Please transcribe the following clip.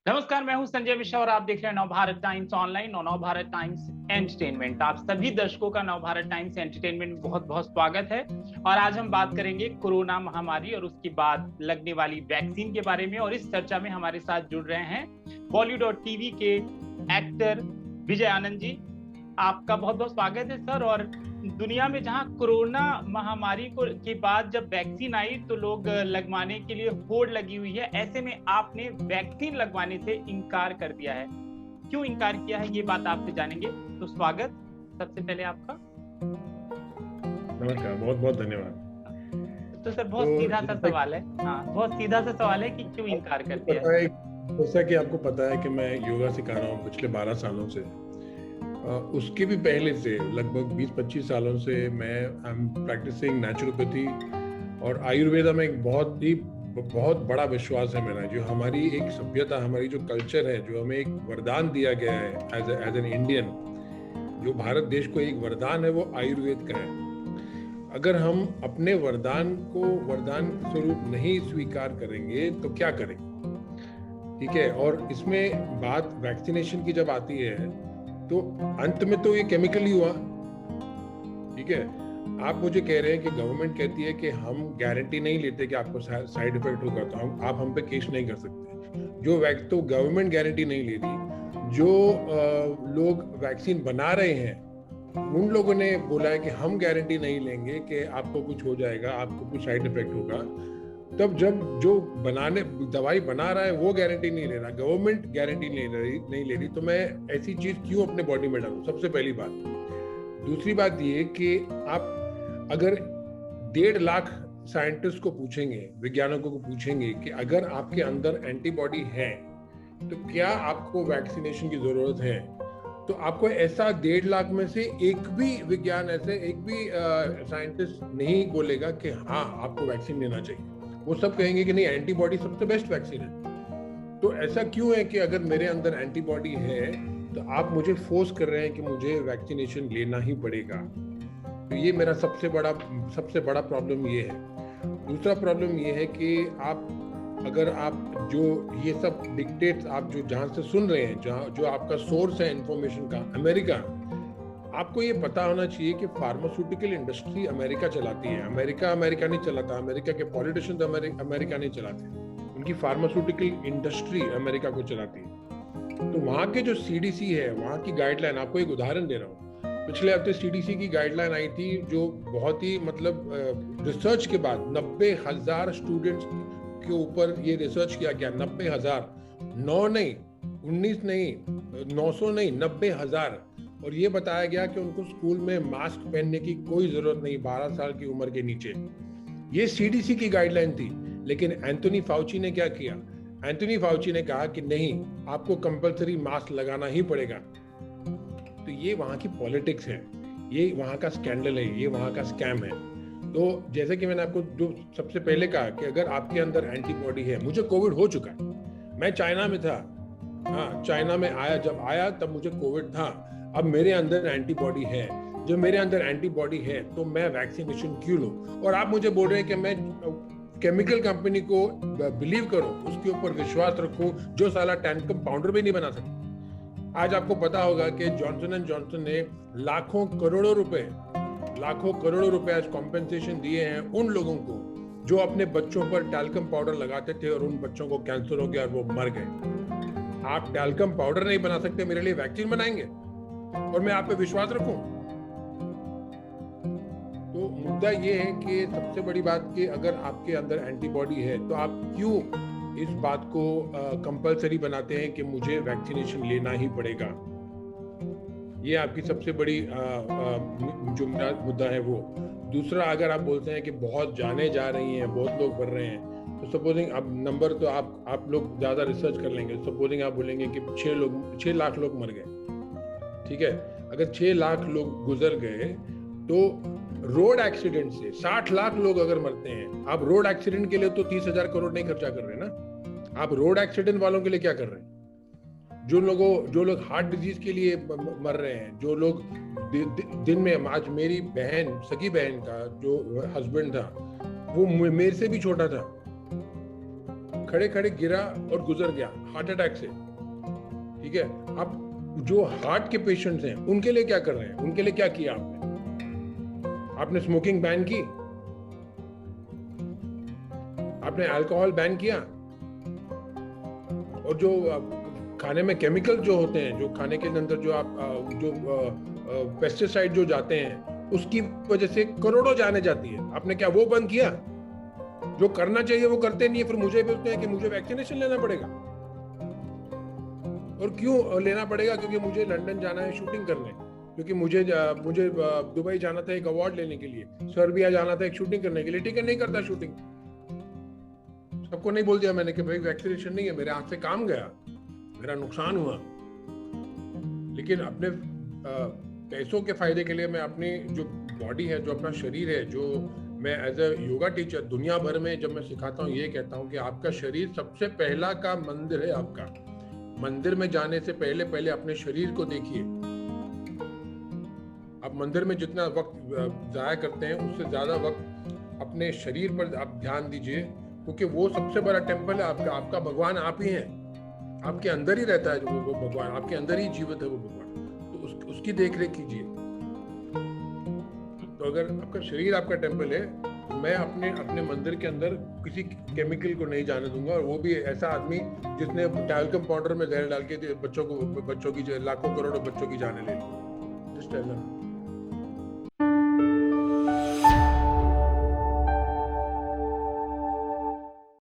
नमस्कार, मैं हूं संजय मिश्रा और आप देख रहे हैं नवभारत टाइम्स ऑनलाइन और नवभारत टाइम्स एंटरटेनमेंट। आप सभी दर्शकों का नवभारत टाइम्स एंटरटेनमेंट में बहुत बहुत स्वागत है। और आज हम बात करेंगे कोरोना महामारी और उसके बाद लगने वाली वैक्सीन के बारे में। और इस चर्चा में हमारे साथ जुड़ रहे हैं बॉलीवुड और टीवी के एक्टर विजय आनंद जी। आपका बहुत बहुत स्वागत है सर। और दुनिया में जहां कोरोना महामारी के बाद जब वैक्सीन आई तो लोग लगवाने के लिए होड़ लगी हुई है, ऐसे में आपने वैक्सीन लगवाने से इनकार कर दिया है। क्यों इनकार किया है, ये बात आपसे जानेंगे। तो स्वागत सबसे पहले आपका। नमस्कार, बहुत बहुत धन्यवाद। तो सर बहुत सीधा सा सवाल है, हाँ बहुत सीधा सा सवाल है कि क्यों इनकार कर दिया है। जैसा कि आपको पता है कि मैं योगा सिखा रहा हूँ पिछले 12 सालों से। उसके भी पहले से लगभग 20-25 सालों से मैं आई एम प्रैक्टिसिंग नेचुरोपैथी और आयुर्वेदा में एक बहुत बड़ा विश्वास है मेरा। जो हमारी एक सभ्यता, हमारी जो कल्चर है, जो हमें एक वरदान दिया गया है एज एन इंडियन, जो भारत देश को एक वरदान है, वो आयुर्वेद का है। अगर हम अपने वरदान को वरदान स्वरूप नहीं स्वीकार करेंगे तो क्या करेंगे, ठीक है। और इसमें बात वैक्सीनेशन की जब आती है तो अंत में तो ये केमिकल ही हुआ, ठीक है। आप मुझे कह रहे हैं कि गवर्नमेंट कहती है कि हम गारंटी नहीं लेते कि आपको साइड इफेक्ट होगा, तो आप हम पे केस नहीं कर सकते। तो गवर्नमेंट गारंटी नहीं ले रही। जो लोग वैक्सीन बना रहे हैं उन लोगों ने बोला है कि हम गारंटी नहीं लेंगे कि आपको कुछ हो जाएगा, आपको कुछ साइड इफेक्ट होगा। तब जब जो दवाई बना रहा है वो गारंटी नहीं ले रहा, गवर्नमेंट गारंटी नहीं ले रही, तो मैं ऐसी चीज क्यों अपने बॉडी में डालूं, सबसे पहली बात। दूसरी बात ये कि आप अगर 1.5 लाख साइंटिस्ट को पूछेंगे, वैज्ञानिकों को पूछेंगे कि अगर आपके अंदर एंटीबॉडी है तो क्या आपको वैक्सीनेशन की जरूरत है, तो आपको ऐसा 1.5 लाख में से एक भी साइंटिस्ट नहीं बोलेगा कि हाँ आपको वैक्सीन लेना चाहिए। वो सब कहेंगे कि नहीं, एंटीबॉडी सबसे बेस्ट वैक्सीन है। तो ऐसा क्यों है कि अगर मेरे अंदर एंटीबॉडी है तो आप मुझे फोर्स कर रहे हैं कि मुझे वैक्सीनेशन लेना ही पड़ेगा। तो ये मेरा सबसे बड़ा प्रॉब्लम ये है। दूसरा प्रॉब्लम ये है कि अगर आप जो ये सब डिक्टेट्स आप जो जहां से सुन रहे हैं, जो आपका सोर्स है इंफॉर्मेशन का, अमेरिका, आपको ये पता होना चाहिए कि फार्मास्यूटिकल इंडस्ट्री अमेरिका चलाती है। अमेरिका नहीं चलाता, अमेरिका के पॉलिटिशियंस अमेरिका नहीं चलाते, उनकी फार्मास्यूटिकल इंडस्ट्री अमेरिका को चलाती है। तो वहाँ के जो सीडीसी है, वहाँ की गाइडलाइन, आपको एक उदाहरण दे रहा हूँ। पिछले हफ्ते सीडीसी की गाइडलाइन आई थी, जो बहुत ही रिसर्च के बाद 90,000 स्टूडेंट्स के ऊपर ये रिसर्च किया गया। 90,000, 9 नहीं, 19 नहीं, 900 नहीं, 90,000। और ये बताया गया कि उनको स्कूल में मास्क पहनने की कोई जरूरत नहीं 12 साल की उम्र के नीचे। ये सीडीसी की गाइडलाइन थी। लेकिन एंथोनी फाउची ने क्या किया? एंथोनी फाउची ने कहा कि नहीं, आपको कंपलसरी मास्क लगाना ही पड़ेगा। तो ये वहां की पॉलिटिक्स है, ये वहां का स्कैंडल है, ये वहां का स्कैम है। तो जैसे कि मैंने आपको जो सबसे पहले कहा कि अगर आपके अंदर एंटीबॉडी है, मुझे कोविड हो चुका है, मैं चाइना में था, हाँ चाइना में जब आया तब मुझे कोविड था। अब मेरे अंदर एंटीबॉडी है, जब मेरे अंदर एंटीबॉडी है तो मैं वैक्सीनेशन क्यों लूं? और आप मुझे बोल रहे हैं कि मैं केमिकल कंपनी को बिलीव करूं, उसके ऊपर विश्वास रखूं, जो साला टैल्कम पाउडर भी नहीं बना सकता। आज आपको पता होगा कि जॉनसन एंड जॉनसन ने लाखों करोड़ों रुपए आज कॉम्पेंसेशन दिए हैं उन लोगों को जो अपने बच्चों पर टैल्कम पाउडर लगाते थे और उन बच्चों को कैंसर हो गया और वो मर गए। आप टैल्कम पाउडर नहीं बना सकते, मेरे लिए वैक्सीन बनाएंगे और मैं आप पे विश्वास रखूं? तो मुद्दा ये है कि सबसे बड़ी बात कि अगर आपके अंदर एंटीबॉडी है तो आप क्यों इस बात को कंपलसरी बनाते हैं कि मुझे वैक्सीनेशन लेना ही पड़ेगा। ये आपकी सबसे बड़ी जो मेरा मुद्दा है वो। दूसरा, अगर आप बोलते हैं कि बहुत जाने जा रही हैं, बहुत लोग मर रहे हैं, तो सपोजिंग अब नंबर तो आप लोग ज्यादा रिसर्च कर लेंगे। सपोजिंग आप बोलेंगे कि 6 लाख लोग मर गए, ठीक है। अगर 6 लाख लोग गुजर गए तो रोड एक्सीडेंट से 60 लाख लोग अगर मरते हैं, आप रोड एक्सीडेंट के लिए तो 30,000 करोड़ नहीं खर्चा कर रहे ना। आप रोड एक्सीडेंट वालों के लिए क्या कर रहे हैं? जो लोग हार्ट डिजीज के लिए मर रहे हैं, जो लोग दिन में, आज मेरी बहन, सगी बहन का जो हस्बैंड था वो मेरे से भी छोटा था, खड़े खड़े गिरा और गुजर गया हार्ट अटैक से, ठीक है। आप जो हार्ट के पेशेंट्स हैं उनके लिए क्या कर रहे हैं, उनके लिए क्या किया आपने स्मोकिंग बैन की, आपने अल्कोहल बैन किया, और जो खाने में केमिकल जो होते हैं, जो खाने के अंदर जो आप जो पेस्टिसाइड जो जाते हैं उसकी वजह से करोड़ों जाने जाती है, आपने क्या वो बंद किया? जो करना चाहिए वो करते नहीं है, फिर मुझे बोलते हैं कि मुझे वैक्सीनेशन लेना पड़ेगा। और क्यों लेना पड़ेगा? क्योंकि मुझे लंदन जाना है शूटिंग करने, क्योंकि मुझे दुबई जाना था एक अवार्ड लेने के लिए, सर्बिया जाना था एक शूटिंग करने के लिए, टिकट नहीं करता शूटिंग। सबको नहीं बोल दिया मैंने कि भाई वैक्सीनेशन नहीं है, मेरे हाथ से काम गया, मेरा नुकसान हुआ। लेकिन अपने पैसों के फायदे के लिए मैं अपनी जो बॉडी है, जो अपना शरीर है, जो मैं एज ए योगा टीचर दुनिया भर में जब मैं सिखाता हूँ, ये कहता हूँ कि आपका शरीर सबसे पहला का मंदिर है। आपका मंदिर में जाने से पहले पहले अपने शरीर को देखिए। आप मंदिर में जितना वक्त जाया करते हैं उससे ज्यादा वक्त अपने शरीर पर आप ध्यान दीजिए, क्योंकि वो सबसे बड़ा टेम्पल है आपका। आपका भगवान आप ही हैं, आपके अंदर ही रहता है वो भगवान, आपके अंदर ही जीवित है वो भगवान। तो उसकी देख रेख कीजिए। तो अगर आपका शरीर आपका टेम्पल है, तो मैं अपने मंदिर के अंदर किसी केमिकल को नहीं जाने दूंगा, और वो भी ऐसा आदमी जिसने टैल्कम पाउडर में जहर डाल के बच्चों की लाखों करोड़ों बच्चों की जाने ले ली।